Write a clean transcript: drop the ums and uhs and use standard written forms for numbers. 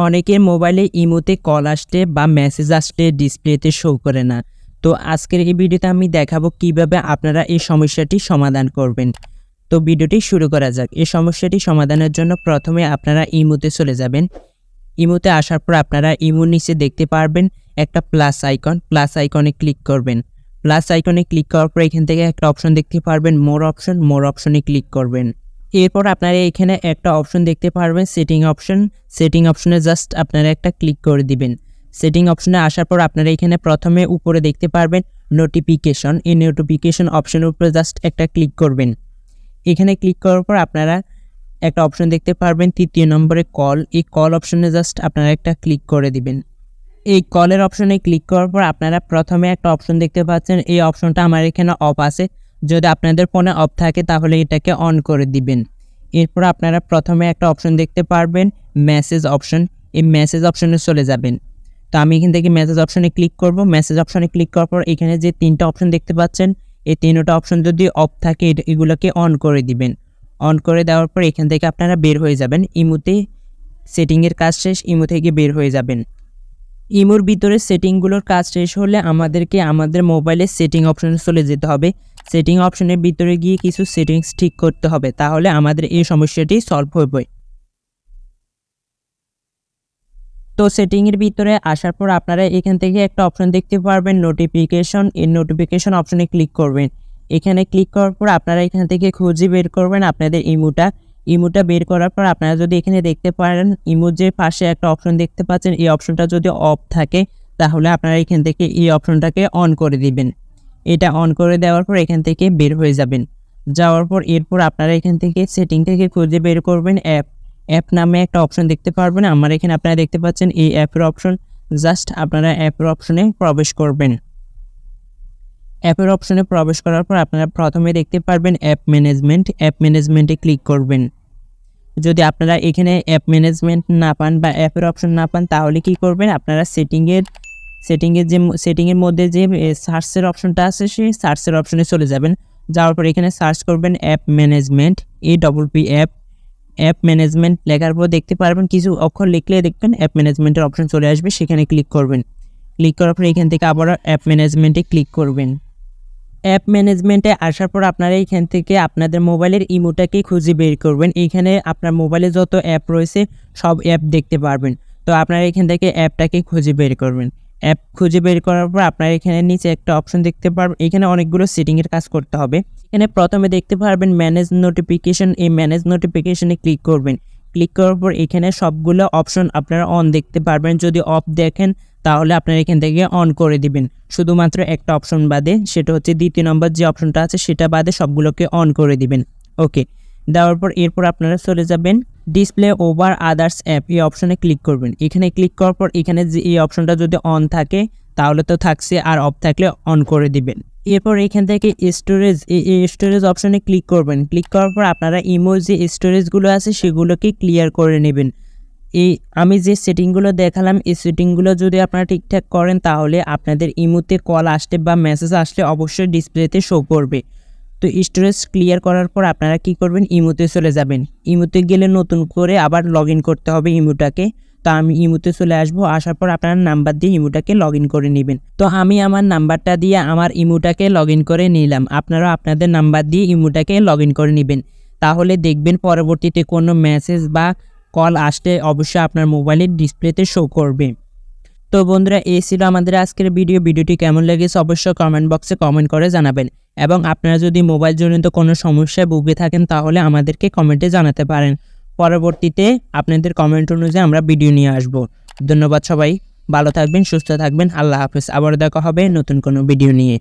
অনেকের মোবাইলে ইমোতে কল আসলে বা মেসেজ আসলে ডিসপ্লেতে শো করে না। তো আজকের এই ভিডিওতে আমি দেখাবো কিভাবে আপনারা এই সমস্যাটি সমাধান করবেন। তো ভিডিওটি শুরু করা যাক। এই সমস্যাটি সমাধানের জন্য প্রথমে আপনারা ইমোতে চলে যাবেন। ইমোতে আসার পর আপনারা ইমোর নিচে দেখতে পারবেন একটা প্লাস আইকনে ক্লিক করবেন। প্লাস আইকনে ক্লিক করার পর এখান থেকে একটা অপশন দেখতে পারবেন মোর অপশনে ক্লিক করবেন। এরপর আপনারা এখানে একটা অপশন দেখতে পারবেন সেটিং অপশনে জাস্ট আপনারা একটা ক্লিক করে দিবেন। সেটিং অপশনে আসার পর আপনারা এখানে প্রথমে উপরে দেখতে পারবেন নোটিফিকেশন। এই নোটিফিকেশন অপশনের উপরে জাস্ট একটা ক্লিক করবেন। এখানে ক্লিক করার পর আপনারা একটা অপশন দেখতে পারবেন তৃতীয় নম্বরে কল। এই কল অপশনে জাস্ট আপনারা একটা ক্লিক করে দিবেন। এই কলের অপশনে ক্লিক করার পর আপনারা প্রথমে একটা অপশন দেখতে পাচ্ছেন। এই অপশনটা আমার এখানে অফ আছে। যদি আপনাদের ফোনে অফ থাকে তাহলে এটাকে অন করে দিবেন। এরপর আপনারা প্রথমে একটা অপশন দেখতে পারবেন মেসেজ অপশন। এই মেসেজ অপশনে চলে যাবেন। তো আমি এখান থেকে মেসেজ অপশনে ক্লিক করব। মেসেজ অপশনে ক্লিক করার পর এখানে যে তিনটা অপশন দেখতে পাচ্ছেন, এই তিনটা অপশন যদি অফ থাকে এগুলোকে অন করে দিবেন। অন করে দেওয়ার পর এখান থেকে আপনারা বের হয়ে যাবেন। ইমোতে সেটিংয়ের কাজ শেষ, ইমো থেকে বের হয়ে যাবেন। ইমোর ভিতরে সেটিংগুলোর কাজ শেষ হলে আমাদেরকে আমাদের মোবাইলের সেটিং অপশনে চলে যেতে হবে। সেটিং অপশনের ভিতরে গিয়ে কিছু সেটিংস ঠিক করতে হবে, তাহলে আমাদের এই সমস্যাটি সলভ হবে। তো সেটিংয়ের ভিতরে আসার পর আপনারা এখান থেকে একটা অপশন দেখতে পারবেন নোটিফিকেশন। এই নোটিফিকেশন অপশনে ক্লিক করবেন। এখানে ক্লিক করার পর আপনারা এখান থেকে খুঁজে বের করবেন আপনাদের ইমোটা বের করার পর আপনারা যদি এখানে দেখতে পারেন ইমোর যে পাশে একটা অপশন দেখতে পাচ্ছেন, এই অপশনটা যদি অফ থাকে তাহলে আপনারা এখান থেকে এই অপশনটাকে অন করে দিবেন। এটা অন করে দেওয়ার পর এখান থেকে বের হয়ে যাবেন। যাওয়ার পর এরপর আপনারা এখান থেকে সেটিং থেকে খুঁজে বের করবেন অ্যাপ নামে একটা অপশন দেখতে পারবেন। আমার এখানে আপনারা দেখতে পাচ্ছেন এই অ্যাপের অপশন। জাস্ট আপনারা অ্যাপের অপশনে প্রবেশ করবেন। অ্যাপের অপশনে প্রবেশ করার পর আপনারা প্রথমে দেখতে পারবেন অ্যাপ ম্যানেজমেন্টে ক্লিক করবেন। যদি আপনারা এখানে অ্যাপ ম্যানেজমেন্ট না পান বা অ্যাপের অপশন না পান তাহলে কি করবেন, আপনারা সেটিংয়ের মধ্যে যে সার্চের অপশনটা আছে সেই সার্চের অপশনে চলে যাবেন। যাওয়ার পর এখানে সার্চ করবেন অ্যাপ ম্যানেজমেন্ট, অ্যাপ ম্যানেজমেন্ট লেখার পর দেখতে পারবেন কিছু অক্ষর লিখলে দেখবেন অ্যাপ ম্যানেজমেন্টের অপশন চলে আসবে, সেখানে ক্লিক করবেন। ক্লিক করার পর এখান থেকে আবার অ্যাপ ম্যানেজমেন্টে ক্লিক করবেন। অ্যাপ ম্যানেজমেন্টে আসার পর আপনারা এখান থেকে আপনাদের মোবাইলের ইমোটাকে খুঁজে বের করবেন। এইখানে আপনার মোবাইলে যত অ্যাপ রয়েছে সব অ্যাপ দেখতে পারবেন। তো আপনারা এখান থেকে অ্যাপটাকে খুঁজে বের করবেন। অ্যাপ খুঁজে বের করার পর আপনারা এখানে নিচে একটা অপশন দেখতে পারবেন। এখানে অনেকগুলো সেটিংয়ের কাজ করতে হবে। এখানে প্রথমে দেখতে পারবেন ম্যানেজ নোটিফিকেশন। এই ম্যানেজ নোটিফিকেশনে ক্লিক করবেন। ক্লিক করার পর এখানে সবগুলো অপশন আপনারা অন দেখতে পারবেন। যদি অফ দেখেন তাহলে আপনারা এখান থেকে অন করে দিবেন। শুধুমাত্র একটা অপশন বাদে, সেটা হচ্ছে দ্বিতীয় নম্বর যে অপশনটা আছে সেটা বাদে সবগুলোকে অন করে দিবেন। ওকে, দেওয়ার পর এরপর আপনারা চলে যাবেন ডিসপ্লে ওভার আদার্স অ্যাপ। এই অপশনে ক্লিক করবেন। এখানে ক্লিক করার পর এখানে যে এই অপশনটা যদি অন থাকে তাহলে তো থাকছে, আর অফ থাকলে অন করে দিবেন। এরপর এখান থেকে স্টোরেজ অপশনে ক্লিক করবেন। ক্লিক করার পর আপনারা ইমোর যে স্টোরেজগুলো আছে সেগুলোকে ক্লিয়ার করে নেবেন। আমি যে সেটিংগুলো দেখালাম এই সেটিংগুলো যদি আপনারা ঠিকঠাক করেন তাহলে আপনাদের ইমোতে কল আসলে বা মেসেজ আসলে অবশ্যই ডিসপ্লেতে শো করবে। তো স্টোরেজ ক্লিয়ার করার পর আপনারা কি করবেন, ইমোতে চলে যাবেন। ইমোতে গেলে নতুন করে আবার লগ ইন করতে হবে ইমোটাকে। তো আমি ইমোতে চলে আসবো। আসার পর আপনারা নাম্বার দিয়ে ইমোটাকে লগ ইন করে নেবেন। তো আমি আমার নাম্বারটা দিয়ে আমার ইমোটাকে লগ ইন করে নিলাম। আপনারা আপনাদের নাম্বার দিয়ে ইমোটাকে লগ ইন করে নেবেন। তাহলে দেখবেন পরবর্তীতে কোনো মেসেজ বা কল আসলে অবশ্যই আপনার মোবাইলের ডিসপ্লেতে শো করবে। তো বন্ধুরা, এই ছিল আমাদের আজকের ভিডিওটি কেমন লেগেছে অবশ্যই কমেন্ট বক্সে কমেন্ট করে জানাবেন। এবং আপনারা যদি মোবাইল জনিত কোনো সমস্যায় ভুগে থাকেন তাহলে আমাদেরকে কমেন্টে জানাতে পারেন। পরবর্তীতে আপনাদের কমেন্ট অনুযায়ী আমরা ভিডিও নিয়ে আসব। ধন্যবাদ সবাই, ভালো থাকবেন, সুস্থ থাকবেন, আল্লাহ হাফেজ। আবার দেখা হবে নতুন কোনো ভিডিও নিয়ে।